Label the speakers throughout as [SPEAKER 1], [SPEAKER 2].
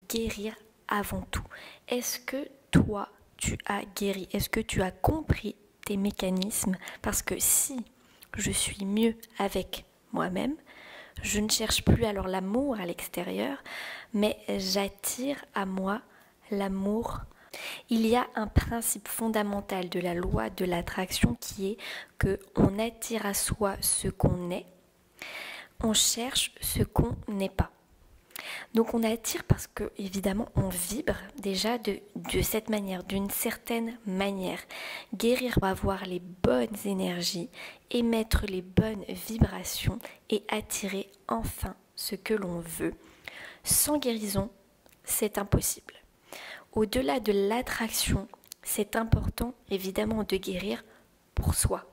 [SPEAKER 1] guérir avant tout. Est-ce que toi, tu as guéri? Est-ce que tu as compris tes mécanismes? Parce que si je suis mieux avec moi-même, je ne cherche plus alors l'amour à l'extérieur, mais j'attire à moi l'amour. Il y a un principe fondamental de la loi de l'attraction qui est que on attire à soi ce qu'on est, on cherche ce qu'on n'est pas. Donc on attire parce que évidemment on vibre déjà de cette manière, d'une certaine manière. Guérir va avoir les bonnes énergies, émettre les bonnes vibrations et attirer enfin ce que l'on veut. Sans guérison, c'est impossible. Au-delà de l'attraction, c'est important évidemment de guérir pour soi,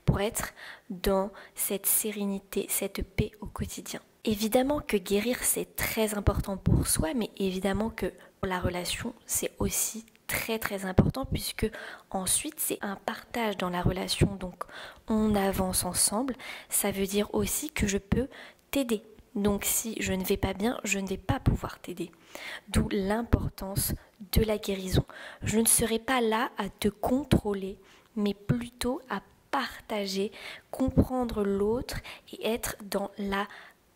[SPEAKER 1] pour être dans cette sérénité, cette paix au quotidien. Évidemment que guérir c'est très important pour soi, mais évidemment que pour la relation c'est aussi très très important puisque ensuite c'est un partage dans la relation, donc on avance ensemble, ça veut dire aussi que je peux t'aider. Donc si je ne vais pas bien, je ne vais pas pouvoir t'aider. D'où l'importance de la guérison. Je ne serai pas là à te contrôler, mais plutôt à partager, comprendre l'autre et être dans la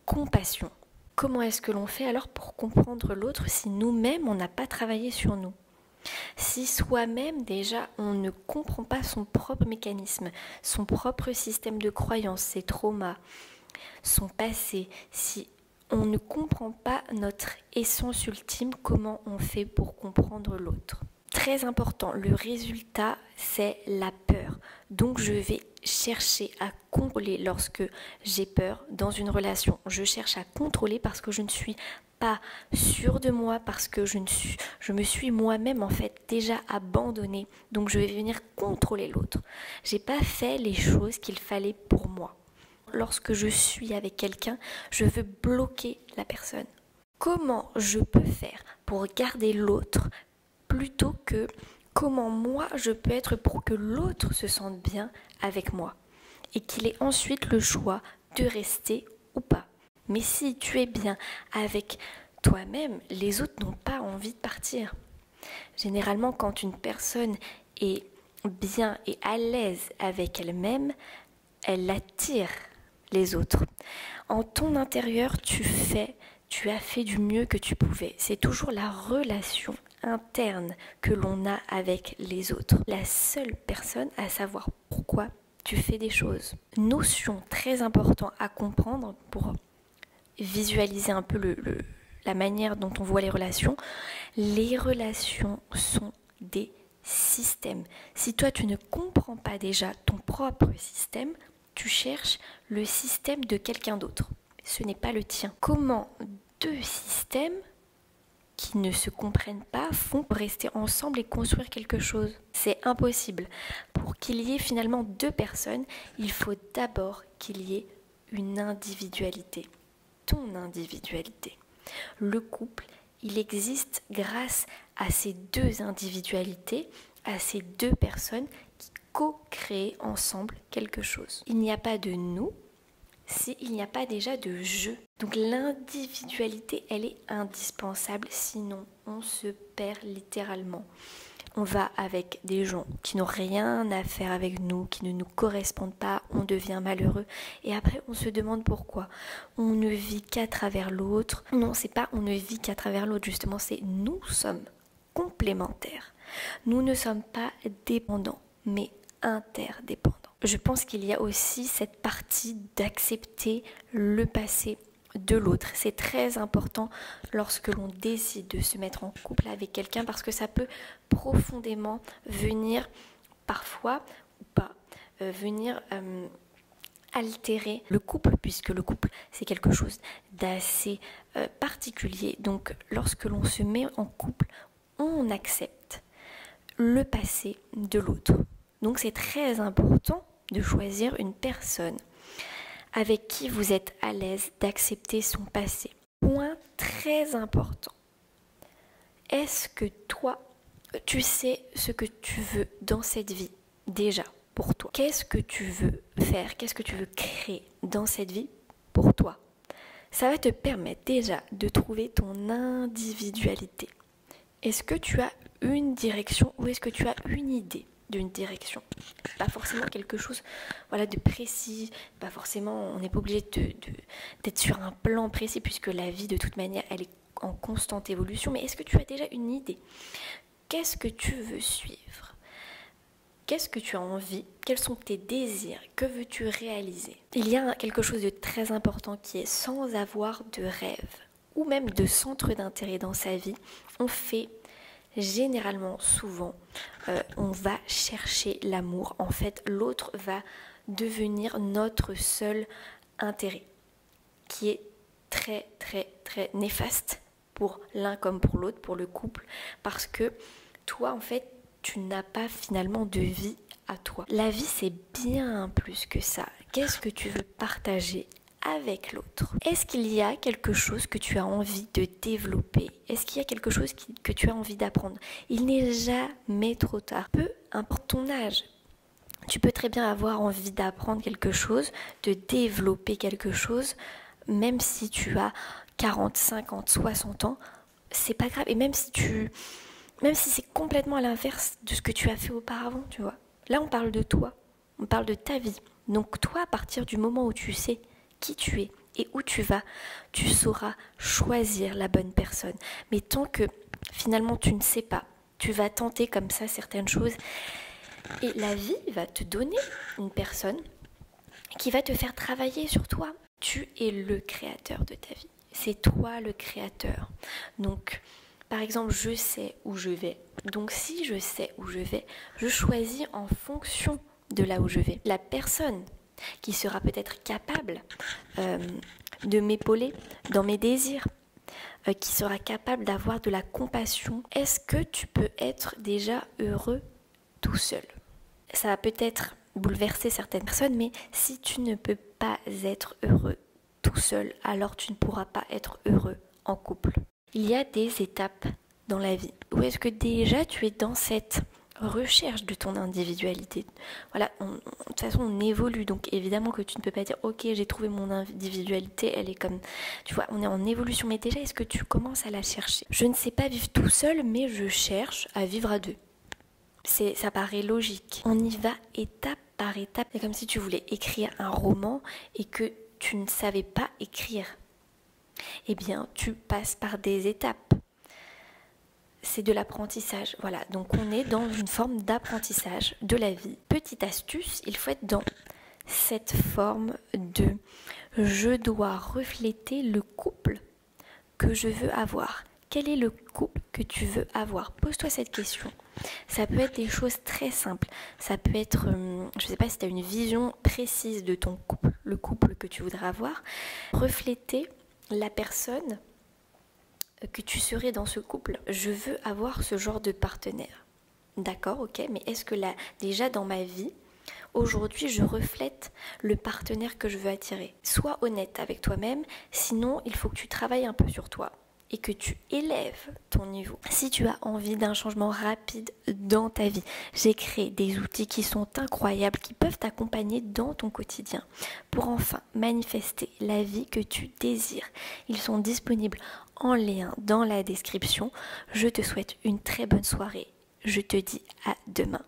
[SPEAKER 1] compassion. Comment est-ce que l'on fait alors pour comprendre l'autre si nous-mêmes on n'a pas travaillé sur nous? Si soi-même déjà on ne comprend pas son propre mécanisme, son propre système de croyance, ses traumas, son passé, si on ne comprend pas notre essence ultime, comment on fait pour comprendre l'autre? Très important, le résultat c'est la peur. Donc je vais chercher à contrôler lorsque j'ai peur dans une relation. Je cherche à contrôler parce que je ne suis pas sûre de moi, parce que je me suis moi-même en fait déjà abandonnée. Donc je vais venir contrôler l'autre. J'ai pas fait les choses qu'il fallait pour moi. Lorsque je suis avec quelqu'un, je veux bloquer la personne. Comment je peux faire pour garder l'autre plutôt que comment moi je peux être pour que l'autre se sente bien avec moi et qu'il ait ensuite le choix de rester ou pas. Mais si tu es bien avec toi-même, les autres n'ont pas envie de partir. Généralement, quand une personne est bien et à l'aise avec elle-même, elle attire les autres. En ton intérieur, tu as fait du mieux que tu pouvais. C'est toujours la relation interne que l'on a avec les autres. La seule personne à savoir pourquoi tu fais des choses. Notion très importante à comprendre pour visualiser un peu la manière dont on voit les relations. Les relations sont des systèmes. Si toi tu ne comprends pas déjà ton propre système, tu cherches le système de quelqu'un d'autre. Ce n'est pas le tien. Comment deux systèmes qui ne se comprennent pas font rester ensemble et construire quelque chose? C'est impossible. Pour qu'il y ait finalement deux personnes, il faut d'abord qu'il y ait une individualité. Ton individualité. Le couple, il existe grâce à ces deux individualités, à ces deux personnes qui co-créent ensemble quelque chose. Il n'y a pas de nous s'il n'y a pas déjà de je. Donc l'individualité, elle est indispensable, sinon on se perd littéralement. On va avec des gens qui n'ont rien à faire avec nous, qui ne nous correspondent pas, on devient malheureux et après on se demande pourquoi. On ne vit qu'à travers l'autre. Non, c'est pas on ne vit qu'à travers l'autre, justement, c'est nous sommes complémentaires. Nous ne sommes pas dépendants, mais interdépendants. Je pense qu'il y a aussi cette partie d'accepter le passé de l'autre. C'est très important lorsque l'on décide de se mettre en couple avec quelqu'un parce que ça peut profondément venir, parfois ou pas, venir altérer le couple, puisque le couple c'est quelque chose d'assez particulier. Donc lorsque l'on se met en couple, on accepte le passé de l'autre. Donc c'est très important de choisir une personne avec qui vous êtes à l'aise d'accepter son passé. Point très important. Est-ce que toi, tu sais ce que tu veux dans cette vie déjà pour toi? Qu'est-ce que tu veux faire? Qu'est-ce que tu veux créer dans cette vie pour toi? Ça va te permettre déjà de trouver ton individualité. Est-ce que tu as une direction ou est-ce que tu as une idée d'une direction? Pas forcément quelque chose de précis, pas forcément, on n'est pas obligé d'être sur un plan précis puisque la vie de toute manière elle est en constante évolution, mais est-ce que tu as déjà une idée? Qu'est-ce que tu veux suivre? Qu'est-ce que tu as envie? Quels sont tes désirs? Que veux-tu réaliser? Il y a quelque chose de très important qui est sans avoir de rêve ou même de centre d'intérêt dans sa vie, on fait généralement, souvent, on va chercher l'amour. En fait, l'autre va devenir notre seul intérêt, qui est très, très, très néfaste pour l'un comme pour l'autre, pour le couple, parce que toi, en fait, tu n'as pas finalement de vie à toi. La vie, c'est bien plus que ça. Qu'est-ce que tu veux partager avec l'autre? Est-ce qu'il y a quelque chose que tu as envie de développer? Est-ce qu'il y a quelque chose que tu as envie d'apprendre? Il n'est jamais trop tard. Peu importe ton âge, tu peux très bien avoir envie d'apprendre quelque chose, de développer quelque chose, même si tu as 40, 50, 60 ans, c'est pas grave. Et même si c'est complètement à l'inverse de ce que tu as fait auparavant, tu vois. Là, on parle de toi, on parle de ta vie. Donc toi, à partir du moment où tu sais qui tu es et où tu vas, tu sauras choisir la bonne personne. Mais tant que finalement tu ne sais pas, tu vas tenter comme ça certaines choses et la vie va te donner une personne qui va te faire travailler sur toi. Tu es le créateur de ta vie. C'est toi le créateur. Donc, par exemple, je sais où je vais. Donc, si je sais où je vais, je choisis en fonction de là où je vais. La personne qui sera peut-être capable de m'épauler dans mes désirs, qui sera capable d'avoir de la compassion. Est-ce que tu peux être déjà heureux tout seul? Ça va peut-être bouleverser certaines personnes, mais si tu ne peux pas être heureux tout seul, alors tu ne pourras pas être heureux en couple. Il y a des étapes dans la vie. Où est-ce que déjà tu es dans cette recherche de ton individualité? Voilà, de toute façon on évolue, donc évidemment que tu ne peux pas dire ok, j'ai trouvé mon individualité, elle est comme, tu vois, on est en évolution, mais déjà est-ce que tu commences à la chercher? Je ne sais pas vivre tout seul, mais je cherche à vivre à deux. Ça paraît logique. On y va étape par étape. C'est comme si tu voulais écrire un roman et que tu ne savais pas écrire. Eh bien, tu passes par des étapes. C'est de l'apprentissage. Voilà, donc on est dans une forme d'apprentissage de la vie. Petite astuce, il faut être dans cette forme de je dois refléter le couple que je veux avoir. Quel est le couple que tu veux avoir? Pose-toi cette question. Ça peut être des choses très simples. Ça peut être, je ne sais pas si tu as une vision précise de ton couple, le couple que tu voudrais avoir. Refléter la personne que tu serais dans ce couple. Je veux avoir ce genre de partenaire. D'accord, ok, mais est-ce que là, déjà dans ma vie, aujourd'hui, je reflète le partenaire que je veux attirer? Sois honnête avec toi-même, sinon il faut que tu travailles un peu sur toi et que tu élèves ton niveau. Si tu as envie d'un changement rapide dans ta vie, j'ai créé des outils qui sont incroyables, qui peuvent t'accompagner dans ton quotidien pour enfin manifester la vie que tu désires. Ils sont disponibles en lien dans la description. Je te souhaite une très bonne soirée. Je te dis à demain.